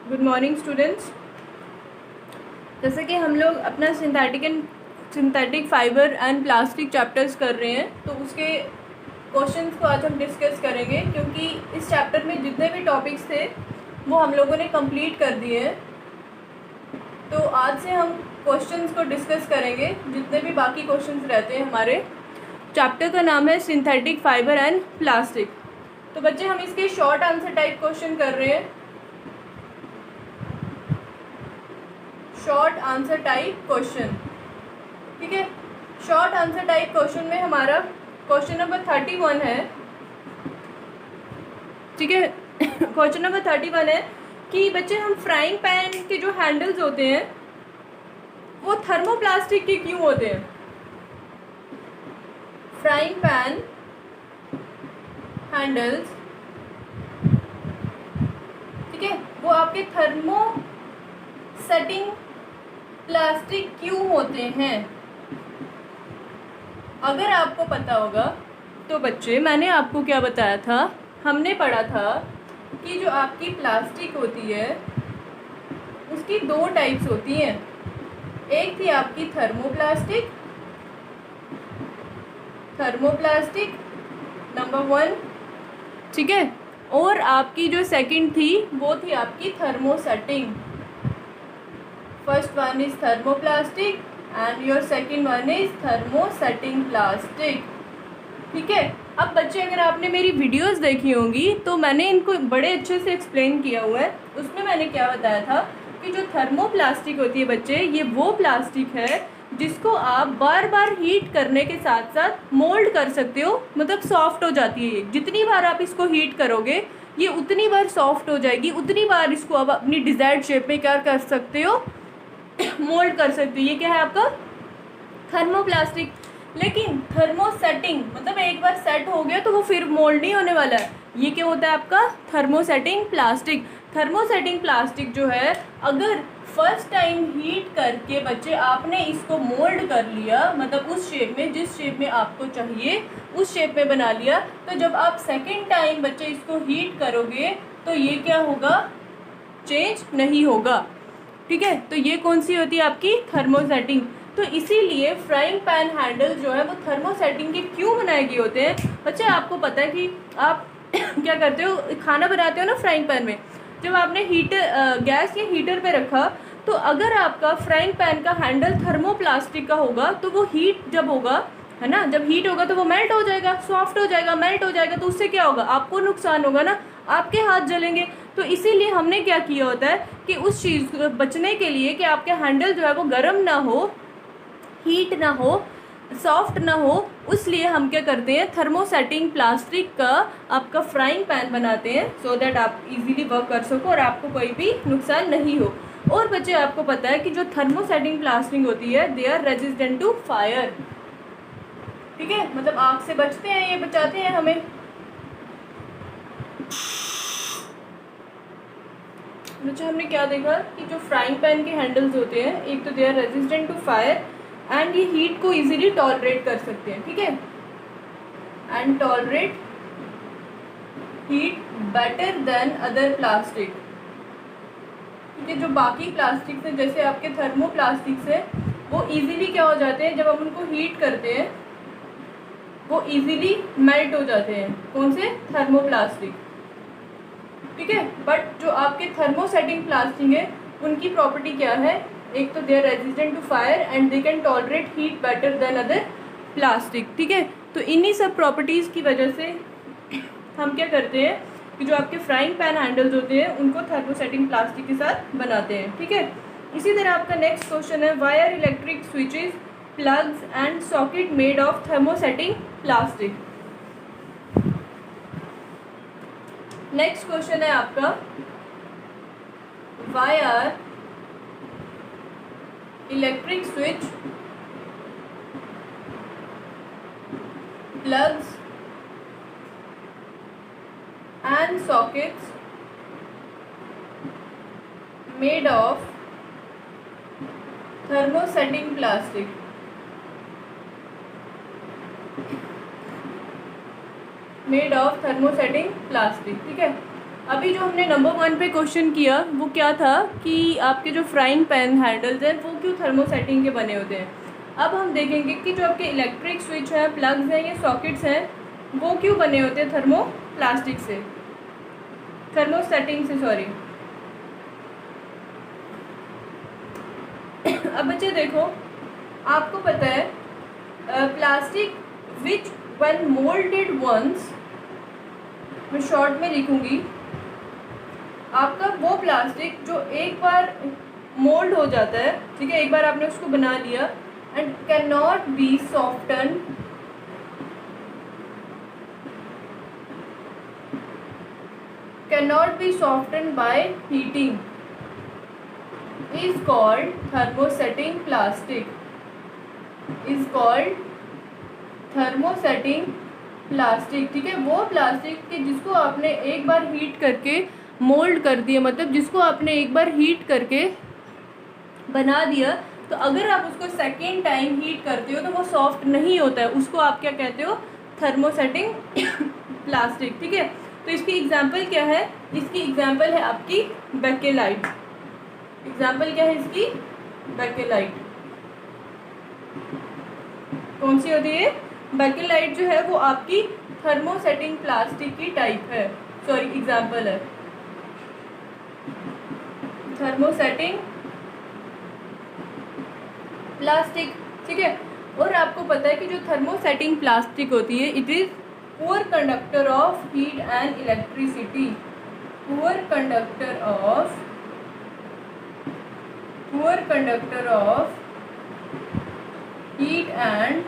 Good morning students. जैसे कि हम लोग अपना synthetic fibre and plastic chapters कर रहे हैं, तो उसके क्वेश्चंस को आज हम डिस्कस करेंगे, क्योंकि इस चैप्टर में जितने भी टॉपिक्स थे वो हम लोगों ने कंप्लीट कर दिए हैं। तो आज से हम क्वेश्चंस को डिस्कस करेंगे, जितने भी बाकी क्वेश्चंस रहते हैं। हमारे चैप्टर का नाम है सिंथेटिक फाइबर एंड प्लास्टिक। तो बच्चे, हम इसके शॉर्ट आंसर टाइप क्वेश्चन कर रहे हैं। शॉर्ट आंसर टाइप क्वेश्चन, ठीक है। शॉर्ट आंसर टाइप क्वेश्चन में हमारा क्वेश्चन नंबर 31 है, ठीक है। क्वेश्चन नंबर 31 है कि बच्चे, हम फ्राइंग पैन के जो हैंडल्स होते हैं वो थर्मोप्लास्टिक के क्यों होते हैं। फ्राइंग पैन हैंडल्स, ठीक है, वो आपके थर्मो सेटिंग प्लास्टिक क्यों होते हैं। अगर आपको पता होगा तो बच्चे, मैंने आपको क्या बताया था, हमने पढ़ा था कि जो आपकी प्लास्टिक होती है उसकी दो टाइप्स होती हैं। एक थी आपकी थर्मोप्लास्टिक नंबर 1, ठीक है। और आपकी जो सेकंड थी वो थी आपकी thermosetting. First one is thermoplastic and your second one is thermosetting plastic, ठीक है। अब बच्चे, अगर आपने मेरी वीडियोस देखी होंगी तो मैंने इनको बड़े अच्छे से एक्सप्लेन किया हुआ है। उसमें मैंने क्या बताया था कि जो थर्मोप्लास्टिक होती है बच्चे, ये वो प्लास्टिक है जिसको आप बार बार हीट करने के साथ साथ मोल्ड कर सकते हो, मतलब सॉफ्ट हो जाती है। ये जितनी बार आप इसको हीट करोगे ये उतनी बार सॉफ्ट हो जाएगी, उतनी बार इसको आप अपनी डिजायर्ड शेप में क्या कर सकते हो, मोल्ड कर सकते हो। ये क्या है आपका थर्मोप्लास्टिक। लेकिन थर्मोसेटिंग मतलब एक बार सेट हो गया तो वो फिर मोल्ड नहीं होने वाला है। ये क्या होता है आपका थर्मोसेटिंग प्लास्टिक। थर्मोसेटिंग प्लास्टिक जो है, अगर फर्स्ट टाइम हीट करके बच्चे आपने इसको मोल्ड कर लिया, मतलब उस शेप में, जिस शेप में आपको चाहिए उस शेप में बना लिया, तो जब आप सेकेंड टाइम बच्चे इसको हीट करोगे तो ये क्या होगा, चेंज नहीं होगा, ठीक है। तो ये कौन सी होती है आपकी थर्मोसेटिंग। तो इसीलिए फ्राइंग पैन हैंडल जो है वो थर्मोसेटिंग के क्यों बनाए गए होते हैं। बच्चे, आपको पता है कि आप क्या करते हो, खाना बनाते हो ना फ्राइंग पैन में, जब आपने गैस या हीटर पे रखा, तो अगर आपका फ्राइंग पैन का हैंडल थर्मोप्लास्टिक का होगा तो वो हीट जब होगा, है ना, जब हीट होगा तो वो मेल्ट हो जाएगा, सॉफ्ट हो जाएगा, मेल्ट हो जाएगा, तो उससे क्या होगा, आपको नुकसान होगा ना, आपके हाथ जलेंगे। तो इसीलिए हमने क्या किया होता है कि उस चीज़ को बचने के लिए कि आपके हैंडल जो है वो गर्म ना हो, हीट ना हो, सॉफ्ट ना हो, उसलिए हम क्या करते हैं, थर्मोसेटिंग प्लास्टिक का आपका फ्राइंग पैन बनाते हैं, सो दैट आप इजीली वर्क कर सको और आपको कोई भी नुकसान नहीं हो। और बच्चे, आपको पता है कि जो थर्मोसेटिंग प्लास्टिक होती है, they are resistant to fire, ठीक है, मतलब आग से बचते हैं, ये बचाते हैं हमें। बच्चे, हमने क्या देखा कि जो फ्राइंग पैन के हैंडल्स होते हैं, एक तो they are resistant to fire and ये हीट को इजीली टॉलरेट कर सकते हैं, ठीक है, and tolerate heat better than other plastic, ठीक है। जो बाकी प्लास्टिक्स हैं, जैसे आपके थर्मोप्लास्टिक्स है, वो इजीली क्या हो जाते हैं, जब हम उनको हीट करते हैं वो इजीली मेल्ट हो जाते हैं। कौन से, थर्मोप्लास्टिक, ठीक है। बट जो आपके थर्मोसेटिंग प्लास्टिक है, उनकी प्रॉपर्टी क्या है, एक तो they are resistant to fire and they can tolerate heat better than other plastic, ठीक है। तो इन्हीं सब प्रॉपर्टीज़ की वजह से हम क्या करते हैं कि जो आपके फ्राइंग पैन हैंडल्स होते हैं उनको थर्मोसेटिंग प्लास्टिक के साथ बनाते हैं, ठीक है। इसी तरह आपका नेक्स्ट क्वेश्चन है, why are electric switches, plugs and socket made of thermosetting plastic. Next question है आपका, why are electric switch, plugs and sockets made of thermosetting plastic, made of thermosetting plastic, ठीक है। अभी जो हमने नंबर 1 पे question किया वो क्या था कि आपके जो फ्राइंग पैन हैंडल्स हैं वो क्यों थर्मोसेटिंग के बने होते हैं। अब हम देखेंगे कि जो आपके इलेक्ट्रिक स्विच हैं, प्लग्स हैं, ये सॉकेट्स हैं, वो क्यों बने होते हैं थर्मोसेटिंग से, सॉरी। अब बच्चे देखो, आपको पता है plastic which when moulded once, मैं शॉर्ट में लिखूंगी, आपका वो प्लास्टिक जो एक बार मोल्ड हो जाता है, ठीक है, एक बार आपने उसको बना लिया, and can not be soften by heating is called thermosetting plastic, ठीक है। वो प्लास्टिक के जिसको आपने एक बार हीट करके मोल्ड कर दिया, मतलब जिसको आपने एक बार हीट करके बना दिया, तो अगर आप उसको सेकेंड टाइम हीट करते हो तो वो सॉफ्ट नहीं होता है, उसको आप क्या कहते हो, थर्मोसेटिंग प्लास्टिक, ठीक है। तो इसकी एग्जांपल क्या है, इसकी एग्जांपल है आपकी बेकेलाइट। एग्जाम्पल क्या है इसकी, बेकेलाइट। कौन सी होती है, बेकेलाइट जो है वो आपकी थर्मोसेटिंग प्लास्टिक की टाइप है, सॉरी एग्जाम्पल है थर्मोसेटिंग प्लास्टिक, ठीक है। और आपको पता है कि जो थर्मोसेटिंग प्लास्टिक होती है, it is poor conductor of heat and electricity, poor conductor of heat and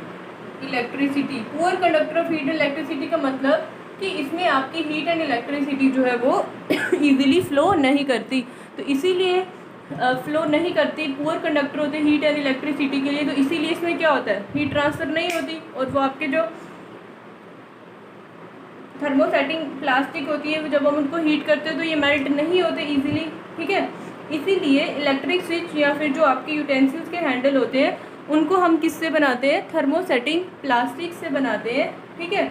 electricity. Poor conductor of heat and electricity का मतलब कि इसमें आपकी हीट एंड इलेक्ट्रिसिटी जो है वो इजीली फ्लो नहीं करती, तो इसीलिए फ्लो नहीं करती, पुअर कंडक्टर होते हैं हीट एंड इलेक्ट्रिसिटी के लिए, तो इसीलिए इसमें क्या होता है, हीट ट्रांसफर नहीं होती, और वो आपके जो थर्मोसेटिंग प्लास्टिक होती है जब हम उनको हीट करते हैं तो ये मेल्ट नहीं होते इजीली, ठीक है। इसीलिए इलेक्ट्रिक स्विच या फिर जो आपके यूटेंसिल्स के हैंडल होते हैं उनको हम किससे बनाते हैं, थर्मोसेटिंग प्लास्टिक से बनाते हैं, ठीक है।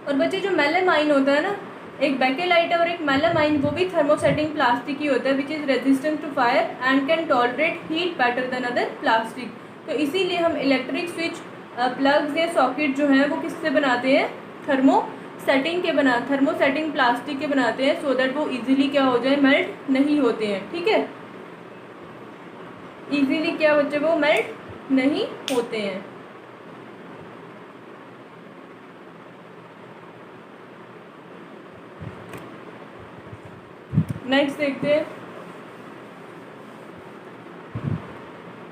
और बच्चे जो मेलामाइन होता है ना, एक बेकेलाइट और एक मेलामाइन, वो भी थर्मोसेटिंग प्लास्टिक ही होता है, which is resistant to fire and can tolerate heat better than other plastic. तो इसीलिए हम इलेक्ट्रिक स्विच, प्लग्स या सॉकेट जो हैं वो किससे बनाते हैं, थर्मोसेटिंग प्लास्टिक के बनाते हैं, सो दैट वो इजीली क्या हो जाए, मेल्ट नहीं होते हैं, ठीक है। इजीली क्या बच्चे, वो मेल्ट नहीं होते हैं। नेक्स्ट देखते हैं।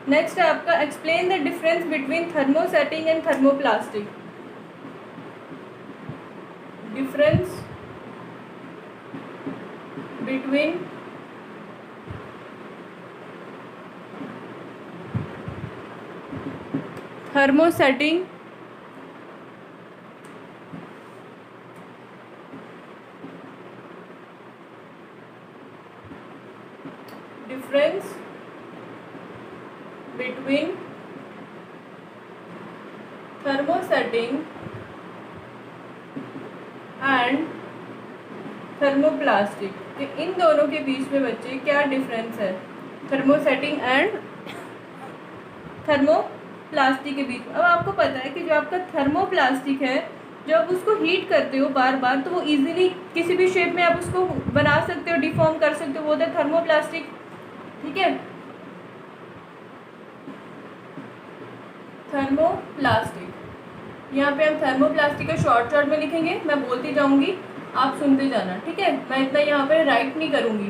नेक्स्ट है आपका explain the difference between thermosetting and thermoplastic. Difference between thermosetting and thermoplastic, कि इन दोनों के बीच में बच्चे क्या डिफरेंस है, थर्मोसेटिंग एंड थर्मोप्लास्टिक के बीच। अब आपको पता है कि जो आपका थर्मोप्लास्टिक है, जब उसको हीट करते हो बार बार तो वो इजीली किसी भी शेप में आप उसको बना सकते हो, डिफॉर्म कर सकते हो, वो होता है थर्मोप्लास्टिक, ठीक है। थर्मोप्लास्टिक, यहाँ पे हम थर्मोप्लास्टिक का शॉर्ट में लिखेंगे, मैं बोलती जाऊंगी, आप सुनते जाना, ठीक है। मैं इतना यहाँ पे राइट नहीं करूँगी,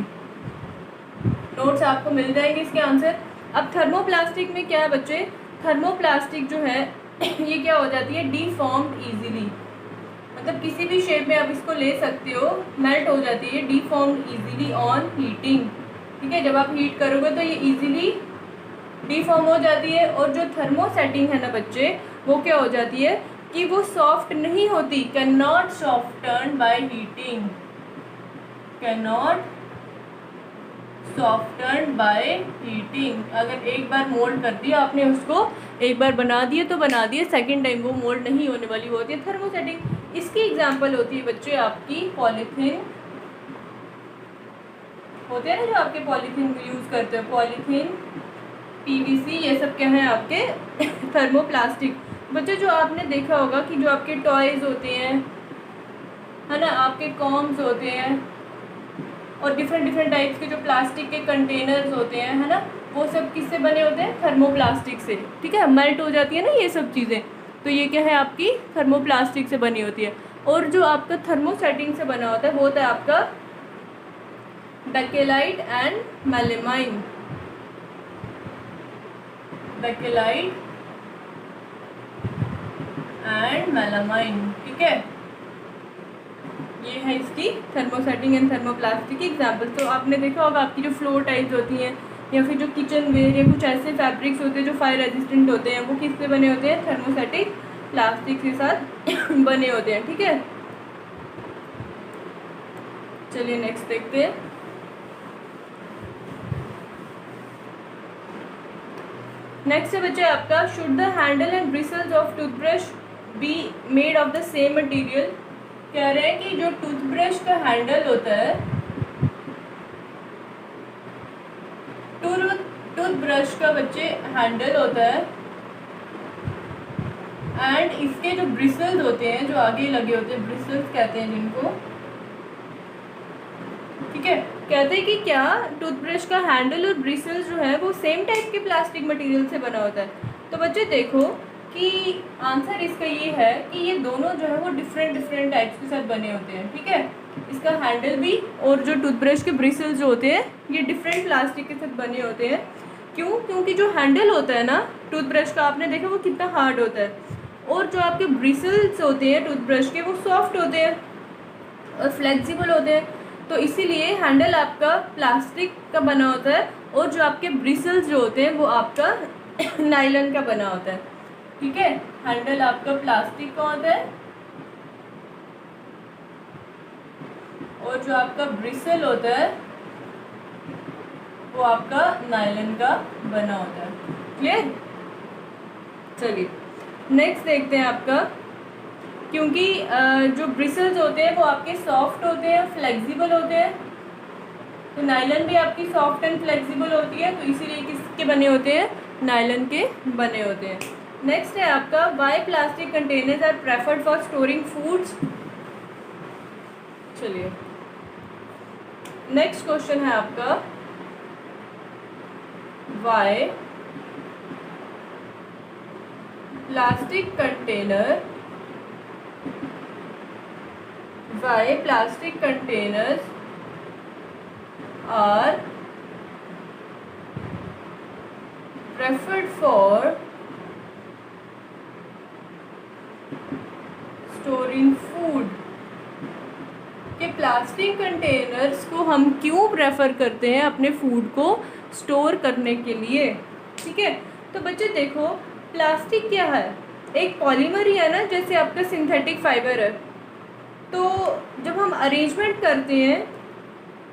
नोट्स आपको मिल जाएंगे इसके आंसर। अब थर्मोप्लास्टिक में क्या है बच्चे, थर्मोप्लास्टिक जो है ये क्या हो जाती है, डीफॉर्म्ड इजीली, मतलब किसी भी शेप में आप इसको ले सकते हो, मेल्ट हो जाती है, डीफॉर्म्ड इजीली ऑन हीटिंग, ठीक है। जब आप हीट करोगे तो ये इजीली डीफॉर्म हो जाती है। और जो थर्मोसेटिंग है ना बच्चे, वो क्या हो जाती है कि वो सॉफ्ट नहीं होती, can not soften by heating, can not soften by heating. अगर एक बार मोल्ड कर दिया आपने, उसको एक बार बना दिए तो बना दिए, सेकेंड टाइम वो मोल्ड नहीं होने वाली होती है थर्मोसेटिंग। इसकी एग्जांपल होती है बच्चे आपकी पॉलीथीन, होते हैं ना जो आपके पॉलीथीन यूज़ करते हो, पॉलीथीन, पीवीसी, ये सब क्या है आपके थर्मोप्लास्टिक। बच्चे जो आपने देखा होगा कि जो आपके टॉयज़ होते हैं, है ना, आपके कॉम्स होते हैं और डिफरेंट डिफरेंट टाइप्स के जो प्लास्टिक के कंटेनर्स होते हैं, है ना, वो सब किससे बने होते हैं? थर्मोप्लास्टिक से। ठीक है, मेल्ट हो जाती है ना ये सब चीज़ें, तो ये क्या है आपकी थर्मोप्लास्टिक से बनी होती है। और जो आपका थर्मोसेटिंग से बना होता है वो होता है आपका bakelite and melamine, bakelite and melamine. ठीक है, ये है इसकी थर्मोसेटिंग एंड थर्मोप्लास्टिक की एग्जाम्पल। तो आपने देखा होगा आपकी जो फ्लोर टाइल्स होती हैं या फिर जो किचन वेयर या कुछ ऐसे फैब्रिक्स होते हैं जो फायर रेजिस्टेंट होते हैं, वो किससे बने होते हैं? थर्मोसेटिक प्लास्टिक के साथ बने होते हैं। ठीक है, चलिए नेक्स्ट देखते हैं। नेक्स्ट है बच्चे आपका, should the handle and bristles of toothbrush be made of the same material. कह रहे हैं कि जो टूथब्रश का हैंडल होता है, टूथब्रश का बच्चे हैंडल होता है एंड इसके जो ब्रिसल्स होते हैं, जो आगे लगे होते हैं, ब्रिसल्स कहते हैं जिनको। ठीक है, कहते हैं कि क्या टूथब्रश का हैंडल और ब्रिसल्स जो है वो सेम टाइप के प्लास्टिक मटेरियल से बना होता है। तो बच्चे देखो कि आंसर इसका ये है कि ये दोनों जो है वो डिफरेंट डिफरेंट टाइप्स के साथ बने होते हैं। ठीक है, इसका हैंडल भी और जो टूथब्रश के ब्रिसल्स जो होते हैं ये डिफरेंट प्लास्टिक के साथ बने होते हैं। क्यों? क्योंकि जो हैंडल होता है ना टूथब्रश का, आपने देखा वो कितना हार्ड होता है, और जो आपके ब्रिसल्स होते हैं टूथब्रश के वो सॉफ्ट होते हैं और फ्लेक्सिबल होते हैं। तो इसीलिए हैंडल आपका प्लास्टिक का बना होता है और जो आपके ब्रिसल्स जो होते हैं वो आपका नायलॉन का बना होता है। ठीक है, हैंडल आपका प्लास्टिक का होता है और जो आपका ब्रिसल होता है वो आपका नायलॉन का बना होता है। क्लियर? चलिए नेक्स्ट देखते हैं आपका, क्योंकि जो ब्रिसल्स होते हैं वो आपके सॉफ्ट होते हैं, फ्लेक्सिबल होते हैं, तो नायलॉन भी आपकी सॉफ्ट एंड फ्लेक्सिबल होती है, तो इसीलिए किसके बने होते हैं? नायलॉन के बने होते हैं। नेक्स्ट है आपका, why plastic containers are preferred for storing foods. चलिए नेक्स्ट क्वेश्चन है आपका, why plastic containers are preferred for storing food। कि प्लास्टिक कंटेनर्स को हम क्यों प्रेफर करते हैं अपने फूड को स्टोर करने के लिए। ठीक है, तो बच्चे देखो प्लास्टिक क्या है? एक पॉलीमर ही है ना, जैसे आपका सिंथेटिक फाइबर है। तो जब हम अरेंजमेंट करते हैं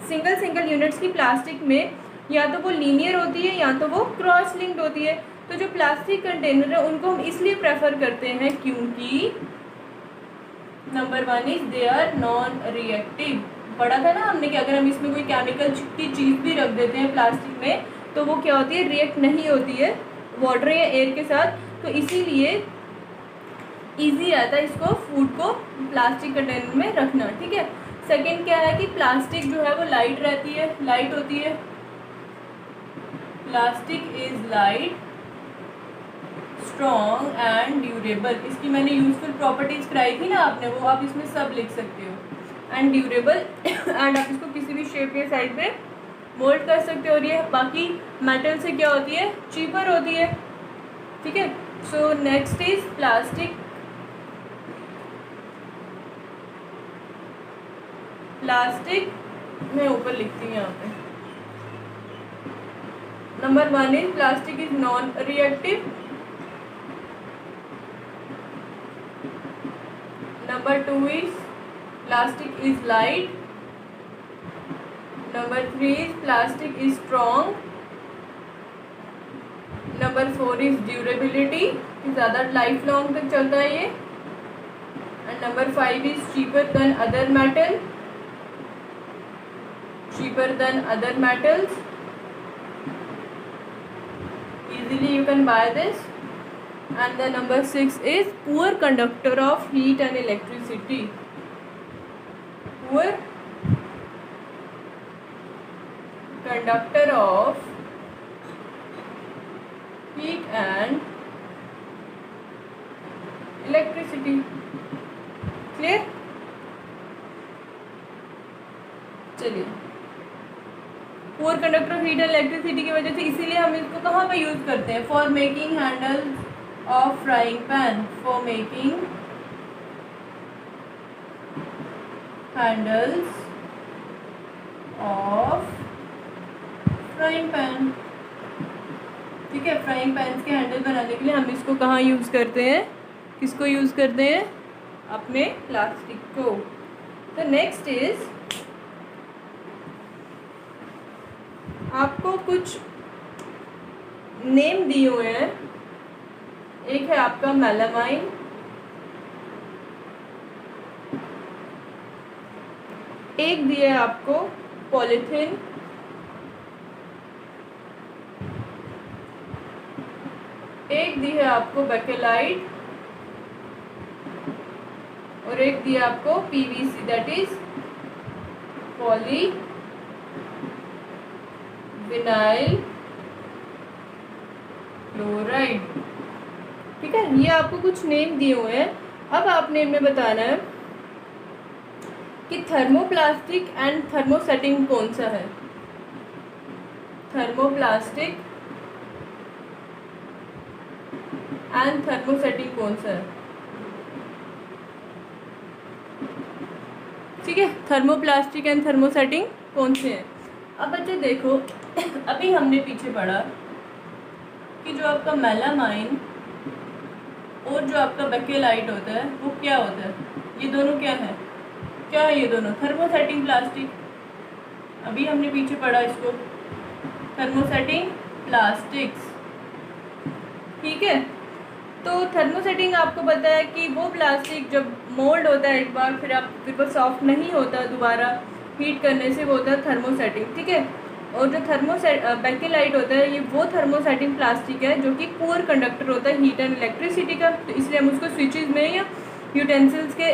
सिंगल सिंगल यूनिट्स की प्लास्टिक में, या तो वो लीनियर होती है या तो वो क्रॉस लिंक्ड होती है। तो जो प्लास्टिक कंटेनर है उनको हम इसलिए प्रेफर करते हैं क्योंकि number 1 is they are non reactive. पढ़ा था ना हमने कि अगर हम इसमें कोई केमिकल की चीज़ भी रख देते हैं प्लास्टिक में तो वो क्या होती है? रिएक्ट नहीं होती है वाटर या एयर के साथ। तो इसीलिए ईजी आता है इसको फूड को प्लास्टिक कंटेनर में रखना। ठीक है, सेकेंड क्या है कि प्लास्टिक जो है वो लाइट रहती है, लाइट होती है। Plastic is light, strong and durable. इसकी मैंने यूजफुल प्रॉपर्टीज कराई थी ना आपने, वो आप इसमें सब लिख सकते हो। एंड ड्यूरेबल एंड आप इसको किसी भी शेप या साइज में मोल्ड कर सकते हो। और ये बाकी मेटल से क्या होती है? चीपर होती है। ठीक है, सो नेक्स्ट इज प्लास्टिक मैं ऊपर लिखती हूँ यहाँ पे। Number 1 is plastic is non reactive. Number 2 is plastic is light. Number 3 is plastic is strong. Number 4 is durability, ज़्यादा लाइफ लॉन्ग तक चलता है ये। and number 5 is cheaper than other metal, cheaper than other metals, easily you can buy this. And the number 6 is poor conductor of heat and electricity, poor conductor of heat and electricity. Clear? चलिए, poor conductor of heat and electricity की वजह से इसीलिए हम इसको कहाँ पे use करते हैं? For making handles of frying pan, for making handles of frying pan. ठीक है, फ्राइंग पैन के हैंडल बनाने के लिए हम इसको कहाँ यूज़ करते हैं? किसको यूज़ करते हैं? अपने प्लास्टिक को। तो नेक्स्ट इज, आपको कुछ नेम दिए हुए हैं। एक है आपका मेलामाइन, एक दिया है आपको पॉलीथीन, एक दी है आपको बेकेलाइट, और एक दिया आपको PVC, that is poly vinyl chloride. ठीक है, ये आपको कुछ नेम दिए हुए हैं। अब आपने इनमें बताना है कि थर्मोप्लास्टिक एंड थर्मोसेटिंग कौन सा है। थर्मोप्लास्टिक एंड थर्मोसेटिंग कौन सा है? ठीक है, थर्मोप्लास्टिक एंड थर्मोसेटिंग कौन से हैं? अब बच्चे देखो, अभी हमने पीछे पढ़ा कि जो आपका मेलामाइन और जो आपका बेकेलाइट होता है वो क्या होता है? ये दोनों क्या है? क्या है ये दोनों? Thermosetting plastic. अभी हमने पीछे पढ़ा इसको, थर्मोसेटिंग प्लास्टिक्स। ठीक है, तो थर्मोसेटिंग आपको पता है कि वो प्लास्टिक जब मोल्ड होता है एक बार, फिर वो सॉफ्ट नहीं होता दोबारा हीट करने से, वो होता है थर्मोसेटिंग। ठीक है, और जो बेकेलाइट होता है, ये वो थर्मोसेटिंग प्लास्टिक है जो कि पुअर कंडक्टर होता है हीट एंड इलेक्ट्रिसिटी का। तो इसलिए हम उसको स्विचेस में या यूटेंसिल्स के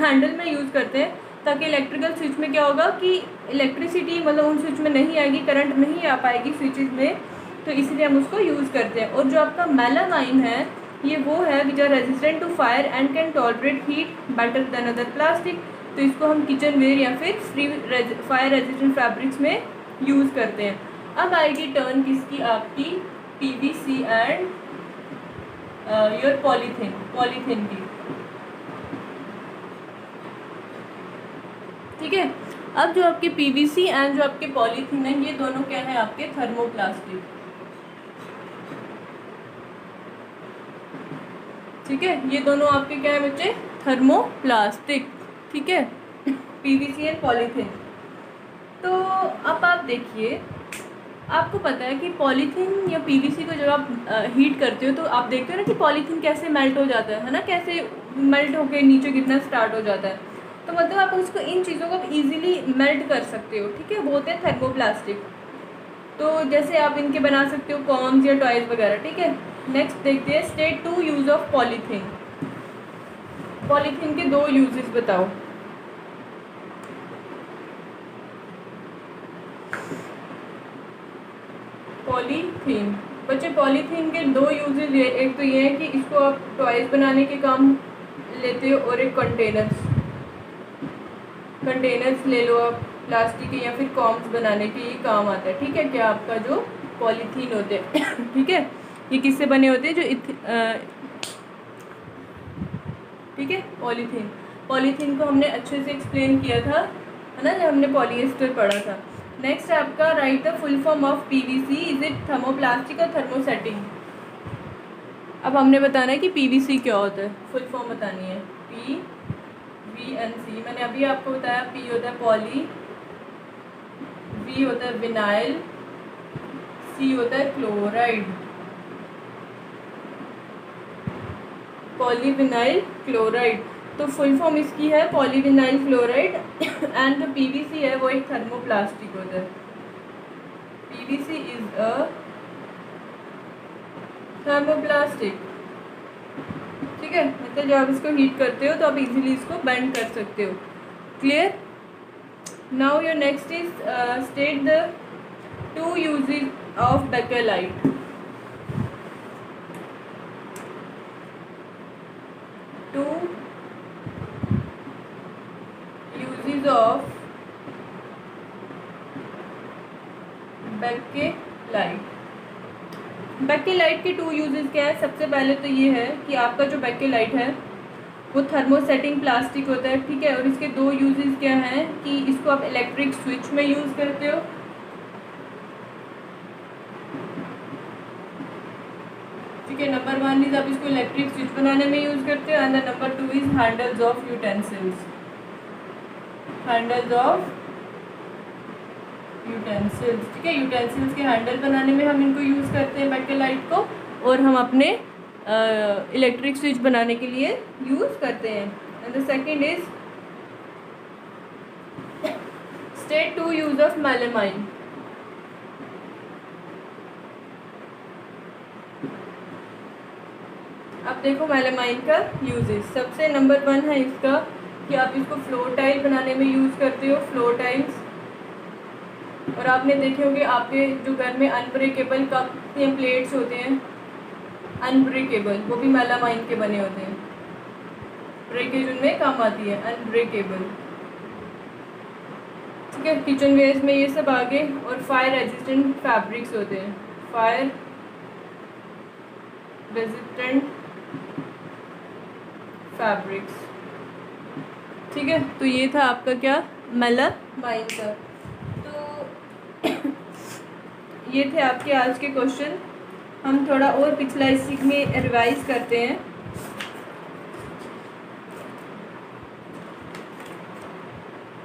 हैंडल में यूज़ करते हैं, ताकि इलेक्ट्रिकल स्विच में क्या होगा कि इलेक्ट्रिसिटी मतलब उन स्विच में नहीं आएगी, करंट नहीं आ पाएगी स्विचेस में, तो इसलिए हम उसको यूज़ करते हैं। और जो आपका मेलामाइन है, ये वो है which are resistant to fire and can tolerate heat better than other plastic. तो इसको हम किचन वेयर या फिर फायर रेजिस्टेंट फैब्रिक्स में यूज़ करते हैं। अब आएगी टर्न किसकी? आपकी पीवीसी एंड योर पॉलीथीन की। ठीक है, अब जो आपके पीवीसी एंड जो आपके पॉलीथीन है, ये दोनों क्या है? आपके थर्मोप्लास्टिक। ठीक है, ये दोनों आपके क्या है बच्चे? थर्मोप्लास्टिक। ठीक है, पीवीसी एंड पॉलीथीन। तो अब आप देखिए, आपको पता है कि पॉलीथीन या पीवीसी को जब आप हीट करते हो तो आप देखते हो ना कि पॉलीथीन कैसे मेल्ट हो जाता है ना, कैसे मेल्ट होकर नीचे गिरना स्टार्ट हो जाता है। तो मतलब आप उसको, इन चीज़ों को ईजिली मेल्ट कर सकते हो। ठीक है, वो होते हैं थर्मोप्लास्टिक। तो जैसे आप इनके बना सकते हो कॉम्स या टॉयज वगैरह। ठीक है, नेक्स्ट देखते हैं state 2 use of polythene. Polythene के 2 यूजेस बताओ। पॉलीथीन, बच्चे पॉलीथीन के 2 यूजेस ये, एक तो ये है कि इसको आप टॉयज बनाने के काम लेते हो, और एक कंटेनर्स ले लो आप प्लास्टिक के, या फिर कॉम्स बनाने के ये काम आता है। ठीक है, क्या आपका जो पॉलीथीन होते हैं ठीक है, ये किससे बने होते हैं? ठीक है, पॉलीथीन को हमने अच्छे से एक्सप्लेन किया था, है ना, जब हमने पॉलीएस्टर पढ़ा था। नेक्स्ट है आपका right the full form of PVC, is it thermoplastic और थर्मोसेटिंग। अब हमने बताना है कि पीवीसी क्या होता है, फुल फॉर्म बतानी है। PVNC, मैंने अभी आपको बताया, P होता है पॉली, V होता है विनाइल, C होता है क्लोराइड, पॉलीविनाइल क्लोराइड। तो फुल फॉर्म इसकी है पॉलीविनाइल क्लोराइड एंड जो पीवीसी है वो एक थर्मोप्लास्टिक होता है। PVC is a thermoplastic. ठीक है, मतलब जब आप इसको हीट करते हो तो आप इजीली इसको बेंड कर सकते हो। Clear? Now your next is state the 2 uses of bakelite। Two uses of bakelite। Bakelite के 2 यूजेस क्या है? सबसे पहले तो ये है कि आपका जो बैकेलाइट है वो थर्मोसेटिंग प्लास्टिक होता है। ठीक है, और इसके 2 यूजेस क्या हैं कि इसको आप इलेक्ट्रिक स्विच में यूज़ करते हो। ठीक है, नंबर 1 इज आप इसको इलेक्ट्रिक स्विच बनाने में यूज़ करते हो and number 2 is handles of utensils. Handles of utensils. ठीक है, यूटेंसिल्स के हैंडल बनाने में हम इनको यूज़ करते हैं बैकेलाइट को, और हम अपने इलेक्ट्रिक स्विच बनाने के लिए यूज़ करते हैं। And the second is state 2 use of melamine. अब देखो मेलामाइन का यूजेस। सबसे नंबर 1 है इसका कि आप इसको फ्लोर टाइल बनाने में यूज़ करते हो, फ्लोर टाइल्स। और आपने देखे होंगे आपके जो घर में अनब्रेकेबल कप या प्लेट्स होते हैं, अनब्रेकेबल, वो भी मेलामाइन के बने होते हैं। ब्रेकेज उनमें काम आती है, अनब्रेकेबल। ठीक है, किचन वेयर्स में ये सब आगे। और फायर रेजिस्टेंट फैब्रिक्स होते हैं, फायर रेजिस्टेंट फैब्रिक्स। ठीक है, तो ये था आपका क्या, मेलामाइन का। तो ये थे आपके आज के क्वेश्चन। हम थोड़ा और पिछला इसी में रिवाइज करते हैं।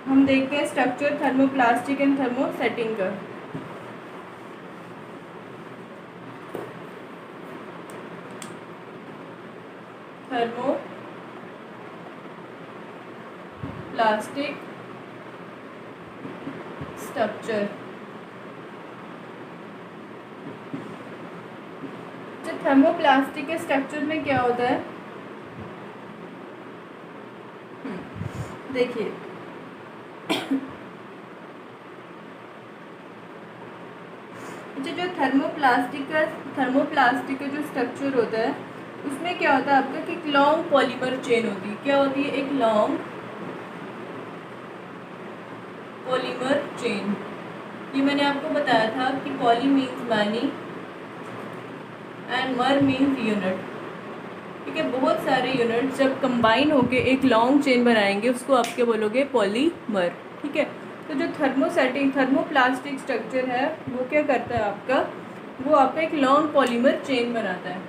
हम देखते हैं स्ट्रक्चर थर्मोप्लास्टिक एंड थर्मोसेटिंग का। Thermoplastic structure. थर्मोप्लास्टिक के स्ट्रक्चर में क्या होता है, देखिए जो थर्मोप्लास्टिक का जो स्ट्रक्चर होता है उसमें क्या होता है आपका कि एक लॉन्ग पॉलीमर चेन होती है। क्या होती है? एक लॉन्ग पॉलीमर चेन। ये मैंने आपको बताया था कि पॉली मीन्स मैनी एंड मर मीन्स यूनिट। ठीक है, बहुत सारे यूनिट्स जब कंबाइन होके एक लॉन्ग चेन बनाएंगे उसको आप क्या बोलोगे? पॉलीमर। ठीक है, तो जो थर्मोप्लास्टिक स्ट्रक्चर है वो क्या करता है आपका, वो आपका एक लॉन्ग पॉलीमर चेन बनाता है।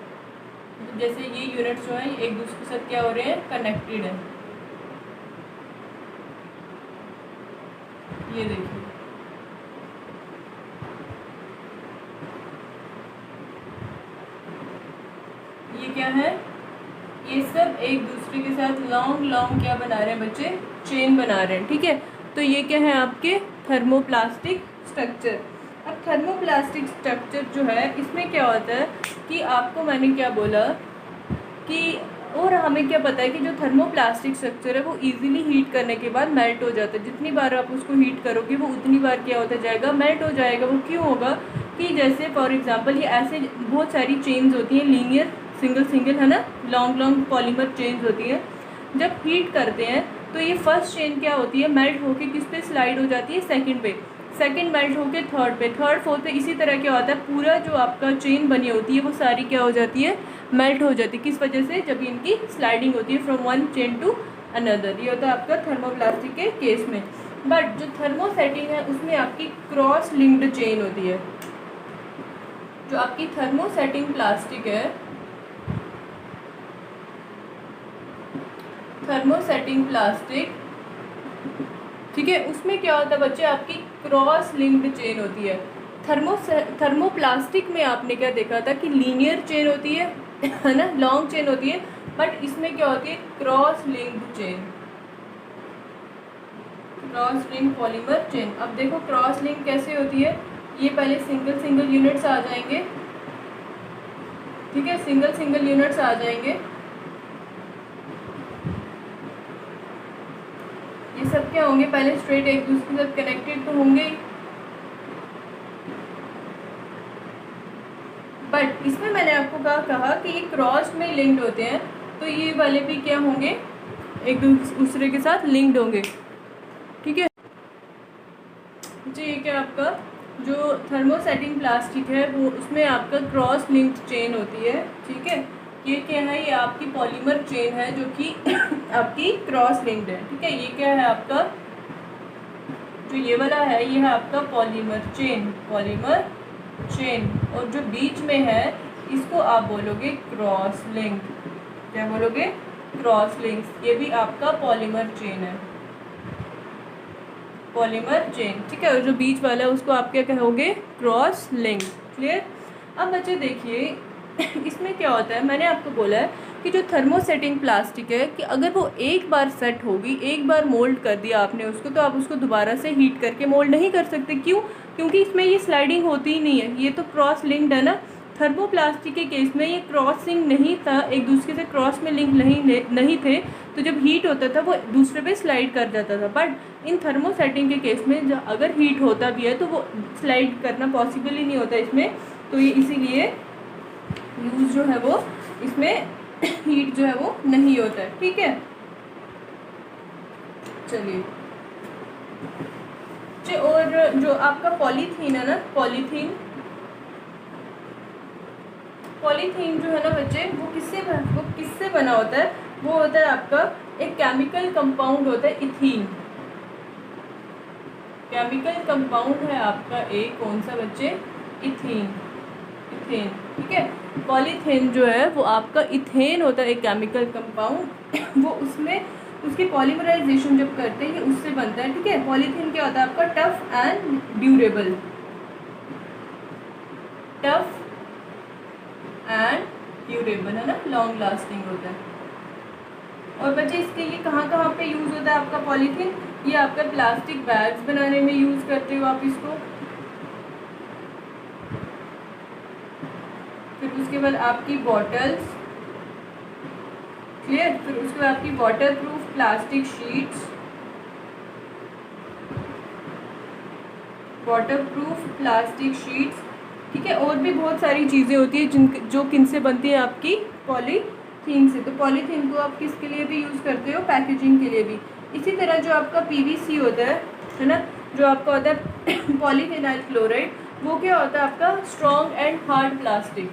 तो जैसे ये यूनिट्स जो हैं एक दूसरे के साथ क्या हो रहे हैं? कनेक्टेड हैं। ये देखिए, ये क्या है? ये सब एक दूसरे के साथ लॉन्ग क्या बना रहे हैं बच्चे? चेन बना रहे हैं। ठीक है, तो ये क्या है आपके थर्मोप्लास्टिक स्ट्रक्चर। अब थर्मोप्लास्टिक स्ट्रक्चर जो है इसमें क्या होता है कि आपको मैंने क्या बोला कि, और हमें क्या पता है कि जो थर्मोप्लास्टिक स्ट्रक्चर है वो इजीली हीट करने के बाद मेल्ट हो जाता है। जितनी बार आप उसको हीट करोगे वो उतनी बार क्या होता जाएगा? मेल्ट हो जाएगा। वो क्यों होगा कि जैसे फॉर एग्जांपल ये ऐसे बहुत सारी चेन्स होती हैं, लीनियर सिंगल है ना, लॉन्ग पॉलीमर चेन्स होती हैं। जब हीट करते हैं तो ये फर्स्ट चेन क्या होती है? मेल्ट होके किस पे स्लाइड हो जाती है? सेकंड पे। सेकंड मेल्ट होके थर्ड पे, थर्ड फोर्थ पे। इसी तरह क्या होता है, पूरा जो आपका चेन बनी होती है वो सारी क्या हो जाती है? मेल्ट हो जाती है। किस वजह से? जब इनकी स्लाइडिंग होती है from one chain to another. ये होता है आपका थर्मोप्लास्टिक के केस में। बट जो थर्मोसेटिंग है उसमें आपकी क्रॉस लिंक्ड चेन होती है। जो आपकी थर्मोसेटिंग प्लास्टिक है, थर्मोसेटिंग प्लास्टिक, ठीक है, उसमें क्या होता है बच्चे? आपकी क्रॉस लिंक्ड चेन होती है। थर्मोप्लास्टिक में आपने क्या देखा था कि लीनियर चेन होती है, है ना, लॉन्ग चेन होती है, बट इसमें क्या होती है, cross linked chain, cross link polymer chain. अब देखो क्रॉस लिंक कैसे होती है, ये पहले सिंगल सिंगल यूनिट्स आ जाएंगे, ठीक है, सिंगल सिंगल यूनिट्स आ जाएंगे, ये सब क्या होंगे, पहले स्ट्रेट एक दूसरे के साथ कनेक्टेड तो होंगे ही, बट इसमें मैंने आपको कहा कि ये क्रॉस में लिंक्ड होते हैं, तो ये वाले भी क्या होंगे, एक दूसरे के साथ लिंक्ड होंगे, ठीक है जी। ये क्या आपका जो थर्मोसेटिंग प्लास्टिक है वो उसमें आपका क्रॉस लिंक्ड चेन होती है, ठीक है। ये क्या है, ये आपकी पॉलीमर चेन है जो कि आपकी क्रॉस लिंक्ड है, ठीक है। ये क्या है आपका, जो ये वाला है ये है आपका पॉलीमर चेन, पॉलीमर चेन, और जो बीच में है इसको आप बोलोगे क्रॉस लिंक, क्या बोलोगे, क्रॉस लिंक्स। ये भी आपका पॉलीमर चेन है, पॉलीमर चेन, ठीक है। और जो बीच वाला है उसको आप क्या कहोगे, क्रॉस लिंक। क्लियर। अब बच्चे देखिए इसमें क्या होता है, मैंने आपको बोला है कि जो थर्मोसेटिंग प्लास्टिक है कि अगर वो एक बार सेट होगी, एक बार मोल्ड कर दिया आपने उसको, तो आप उसको दोबारा से हीट करके मोल्ड नहीं कर सकते। क्यों? क्योंकि इसमें ये स्लाइडिंग होती ही नहीं है, ये तो क्रॉस लिंक्ड है ना। थर्मोप्लास्टिक के केस में ये क्रॉसिंग नहीं था, एक दूसरे से क्रॉस में लिंक नहीं थे, तो जब हीट होता था वो दूसरे पे स्लाइड कर जाता था। बट इन थर्मोसेटिंग के केस में अगर हीट होता भी है तो वो स्लाइड करना पॉसिबल ही नहीं होता इसमें, तो ये इसीलिए यूज जो है वो इसमें हीट जो है वो नहीं होता है, ठीक है। चलिए और जो आपका पॉलीथीन है ना, पॉलीथीन जो है ना बच्चे, वो किससे बना होता है, वो होता है आपका एक केमिकल कंपाउंड होता है इथीन, केमिकल कंपाउंड है आपका एक, कौन सा बच्चे, इथीन, ठीक है। पॉलीथीन जो है वो आपका इथेन होता है, एक केमिकल कंपाउंड, वो उसमें उसकी पॉलीमराइजेशन जब करते हैं उससे बनता है, ठीक है। पॉलीथीन क्या होता है आपका, tough and durable, tough and durable है ना, लॉन्ग लास्टिंग होता है। और बच्चे इसके लिए कहाँ पे यूज़ होता है आपका पॉलीथीन, ये आपका प्लास्टिक बैग्स बनाने में यूज़ करते हो आप इसको। फिर उसके बाद आपकी बॉटल्स, क्लियर। फिर उसके बाद आपकी water proof plastic sheets, water proof plastic sheets, ठीक है। और भी बहुत सारी चीज़ें होती है जो किन से बनती है, आपकी पॉलीथीन से। तो पॉलीथीन को आप किसके लिए भी यूज़ करते हो, पैकेजिंग के लिए भी। इसी तरह जो आपका पीवीसी होता है ना, जो आपका होता है पॉलीविनाइल क्लोराइड, वो क्या होता है आपका स्ट्रॉन्ग एंड हार्ड प्लास्टिक,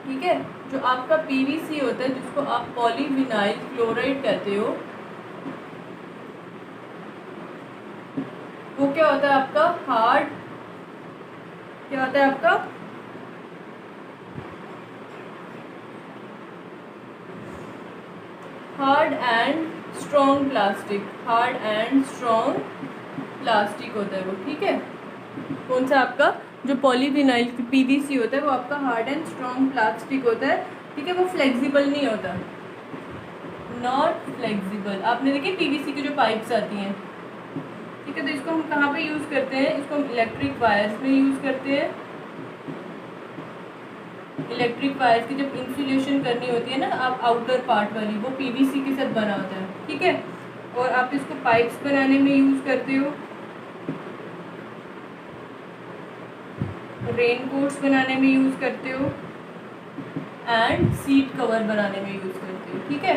ठीक है। जो आपका पीवीसी होता है जिसको आप पॉलीविनाइल क्लोराइड कहते हो, वो क्या होता है आपका हार्ड, क्या होता है आपका hard and strong plastic, hard and strong plastic होता है वो, ठीक है। कौन सा आपका जो पॉलीविनाइल पीवीसी होता है वो आपका हार्ड एंड स्ट्रॉन्ग प्लास्टिक होता है, ठीक है। वो फ्लेक्सिबल नहीं होता, नॉट फ्लेक्सिबल। आपने देखिए पीवीसी की जो पाइप्स आती हैं, ठीक है, तो इसको हम कहाँ पे यूज़ करते हैं, इसको हम इलेक्ट्रिक वायर्स में यूज़ करते हैं। इलेक्ट्रिक वायर्स की जब इंसुलेशन करनी होती है ना, आप आउटर पार्ट वाली, वो पीवीसी के साथ बना होता है, ठीक है। और आप इसको पाइप्स बनाने में यूज़ करते हो, रेन कोट्स बनाने में यूज़ करते हो, एंड सीट कवर बनाने में यूज़ करते हो, ठीक है,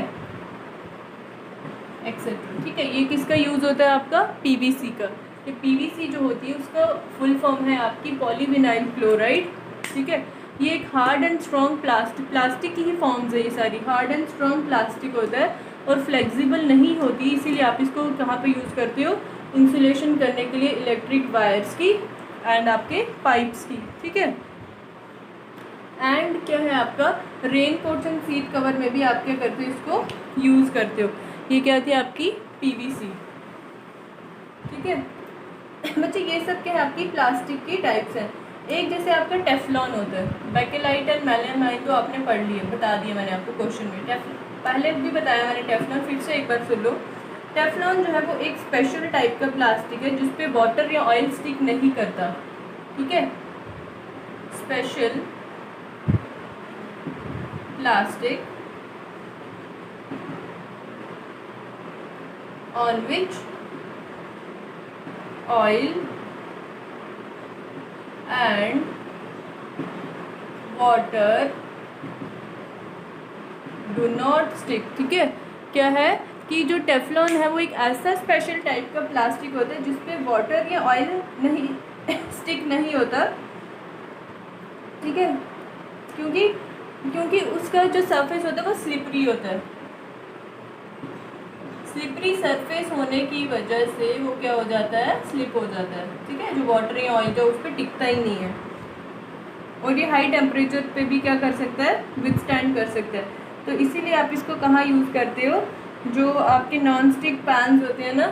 एक्सेट्रा, ठीक है। ये किसका यूज़ होता है आपका, पीवीसी का। ये पीवीसी जो होती है उसका फुल फॉर्म है आपकी पॉलीविनाइल क्लोराइड, ठीक है। ये एक हार्ड एंड स्ट्रॉन्ग प्लास्टिक की ही फॉर्म्स है, ये सारी हार्ड एंड स्ट्रॉन्ग प्लास्टिक होता है और फ्लेक्सिबल नहीं होती, इसीलिए आप इसको कहाँ पे यूज़ करते हो, इंसुलेशन करने के लिए इलेक्ट्रिक वायर्स की एंड आपके पाइप्स की, ठीक है। एंड क्या है आपका rain quotes and seat cover में भी आप क्या करते हो, इसको यूज़ करते हो। ये क्या थी आपकी पीवीसी, ठीक है बच्चे। ये सब क्या है आपकी प्लास्टिक की टाइप्स हैं। एक जैसे आपका टेफ्लॉन होता है, बेकेलाइट एंड मेलामाइन तो आपने पढ़ लिया, बता दिया मैंने आपको क्वेश्चन में। पहले भी बताया मैंने टेफ्लॉन, फिर से एक बार सुन लो। टेफ्लॉन जो है वो एक स्पेशल टाइप का प्लास्टिक है जिसपे वाटर या ऑयल स्टिक नहीं करता, ठीक है। Special plastic on which oil and water do not stick, ठीक है। क्या है कि जो टेफ्लॉन है वो एक ऐसा स्पेशल टाइप का प्लास्टिक होता है जिसपे वाटर या ऑयल नहीं स्टिक नहीं होता, ठीक है। क्योंकि उसका जो सरफेस होता है वो स्लिपरी होता है। स्लिपरी सरफेस होने की वजह से वो क्या हो जाता है, स्लिप हो जाता है, ठीक है। जो वाटर या ऑयल जो उस पर टिकता ही नहीं है, और ये हाई टेम्परेचर पे भी क्या कर सकता है, विथस्टैंड कर सकता है। तो इसीलिए आप इसको कहाँ यूज़ करते हो, जो आपके नॉन स्टिक पैन्स होते हैं ना,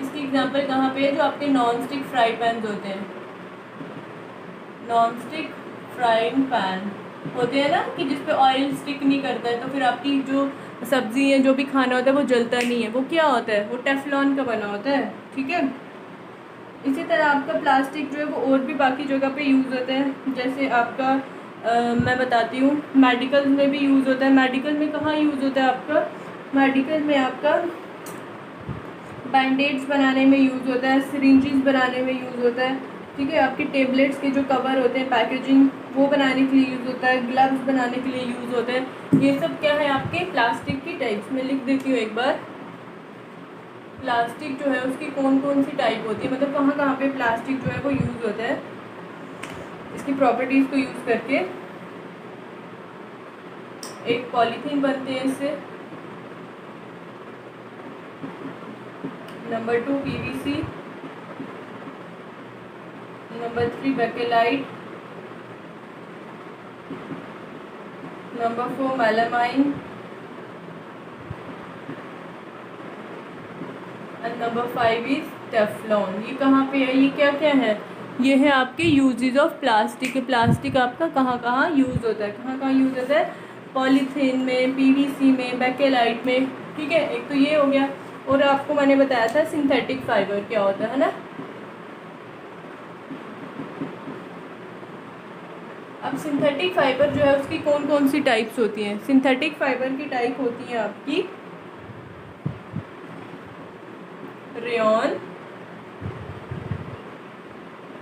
इसकी एग्जांपल कहाँ पे है, जो आपके नॉन स्टिक फ्राई पैन्स होते हैं, नॉन स्टिक फ्राइंग पैन होते हैं ना, कि जिस पे ऑयल स्टिक नहीं करता है, तो फिर आपकी जो सब्ज़ी है, जो भी खाना होता है वो जलता नहीं है, वो क्या होता है, वो टेफ्लॉन का बना होता है, ठीक है। इसी तरह आपका प्लास्टिक जो है वो और भी बाकी जगह पे यूज़ होता है, जैसे आपका मैं बताती हूँ, मेडिकल में भी यूज़ होता है। मेडिकल में कहाँ यूज़ होता है आपका, मेडिकल में आपका बैंडेड्स बनाने में यूज़ होता है, सिरिंजेस बनाने में यूज़ होता है, ठीक है। आपके टेबलेट्स के जो कवर होते हैं, पैकेजिंग, वो बनाने के लिए यूज़ होता है, ग्लव्स बनाने के लिए यूज़ होते हैं। ये सब क्या है आपके प्लास्टिक की टाइप्स में लिख देती हूँ एक बार। प्लास्टिक जो है उसकी कौन कौन सी टाइप होती है, मतलब कहाँ कहाँ पे प्लास्टिक जो है वो यूज़ होता है, इसकी प्रॉपर्टीज़ को यूज़ करके। एक पॉलीथीन बनते हैं इससे, number 2 PVC, number 3 bakelite, number 4 melamine and number 5 is Teflon. ये कहाँ पे है, ये क्या क्या है, ये है आपके यूजेज ऑफ प्लास्टिक। प्लास्टिक आपका कहाँ कहाँ यूज़ होता है, कहाँ कहाँ यूज़ होता है, पॉलीथीन में, PVC में, बेकेलाइट में, ठीक है। एक तो ये हो गया, और आपको मैंने बताया था सिंथेटिक फाइबर क्या होता है ना। अब सिंथेटिक फाइबर जो है उसकी कौन कौन सी टाइप्स होती हैं। सिंथेटिक फाइबर की टाइप होती है आपकी रेयॉन,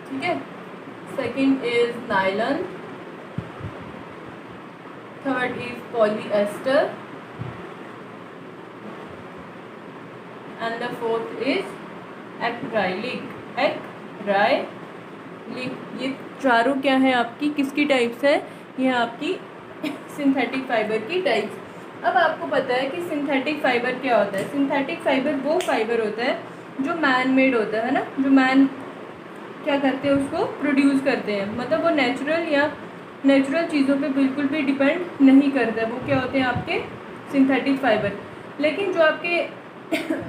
ठीक है। Second is nylon, third is polyester and the fourth is acrylic. ये चारों क्या है आपकी, किसकी टाइप्स है, ये आपकी सिंथेटिक फाइबर की टाइप्स। अब आपको पता है कि सिंथेटिक फाइबर क्या होता है। सिंथेटिक फाइबर वो फाइबर होता है जो मैन मेड होता है ना, जो मैन क्या करते हैं, उसको प्रोड्यूस करते हैं, मतलब वो नेचुरल चीज़ों पे बिल्कुल भी डिपेंड नहीं करता है, वो क्या होते हैं आपके सिंथेटिक फाइबर। लेकिन जो आपके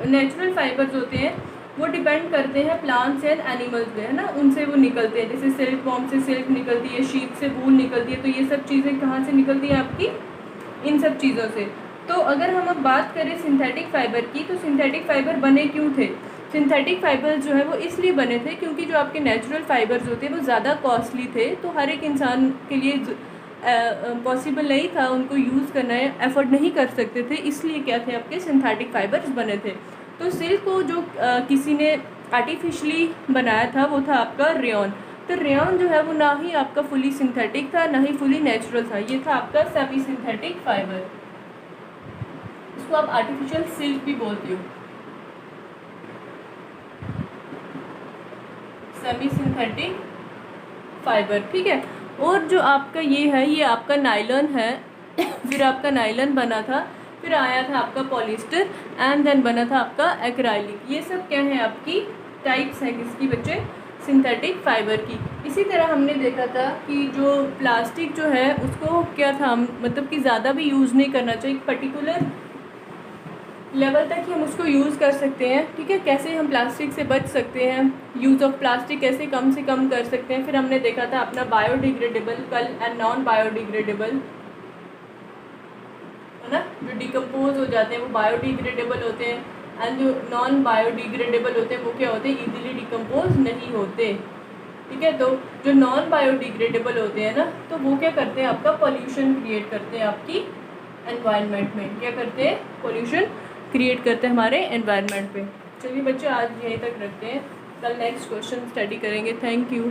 नेचुरल फाइबर्स होते हैं वो डिपेंड करते हैं प्लांट्स एंड एनिमल्स पे, है ना, उनसे वो निकलते हैं। जैसे सिल्क वॉर्म से सिल्क निकलती है, शीप से वूल निकलती है, तो ये सब चीज़ें कहाँ से निकलती हैं आपकी, इन सब चीज़ों से। तो अगर हम अब बात करें सिंथेटिक फाइबर की, तो सिंथेटिक फाइबर बने क्यों थे। सिंथेटिक फाइबर जो है वो इसलिए बने थे क्योंकि जो आपके नेचुरल फाइबर्स होते हैं वो ज़्यादा कॉस्टली थे, तो हर एक इंसान के लिए पॉसिबल नहीं था उनको यूज़ करना है, एफर्ट नहीं कर सकते थे, इसलिए क्या थे आपके सिंथेटिक फाइबर्स बने थे। तो सिल्क को जो किसी ने आर्टिफिशियली बनाया था वो था आपका रेयॉन। तो रेयॉन जो है वो ना ही आपका फुली सिंथेटिक था, ना ही फुली नेचुरल था, ये था आपका सेमी सिंथेटिक फाइबर। इसको आप आर्टिफिशियल सिल्क भी बोलते हो, सेमी सिंथेटिक फाइबर, ठीक है। और जो आपका ये है, ये आपका नायलॉन है फिर आपका नायलॉन बना था, फिर आया था आपका पॉलिस्टर एंड देन बना था आपका एक्राइलिक। ये सब क्या है आपकी टाइप्स हैं किसकी बच्चे, सिंथेटिक फाइबर की। इसी तरह हमने देखा था कि जो प्लास्टिक जो है उसको क्या था, मतलब कि ज़्यादा भी यूज़ नहीं करना चाहिए, पर्टिकुलर लेवल तक ही हम उसको यूज़ कर सकते हैं, ठीक है। कैसे हम प्लास्टिक से बच सकते हैं, यूज़ ऑफ प्लास्टिक कैसे कम से कम कर सकते हैं। फिर हमने देखा था अपना बायोडिग्रेडेबल कल एंड नॉन बायोडिग्रेडेबल, है ना। जो डिकम्पोज हो जाते हैं वो बायोडिग्रेडेबल होते हैं, एंड जो नॉन बायोडिग्रेडेबल होते हैं वो क्या होते हैं, इजीली डिकम्पोज नहीं होते, ठीक है। तो जो नॉन बायोडिग्रेडेबल होते हैं ना, तो वो क्या करते हैं, आपका पॉल्यूशन क्रिएट करते हैं आपकी एनवायरनमेंट में। क्या करते हैं, पॉल्यूशन क्रिएट करते हैं हमारे एनवायरनमेंट पे। चलिए बच्चों, आज यहीं तक रखते हैं, कल नेक्स्ट क्वेश्चन स्टडी करेंगे। Thank you.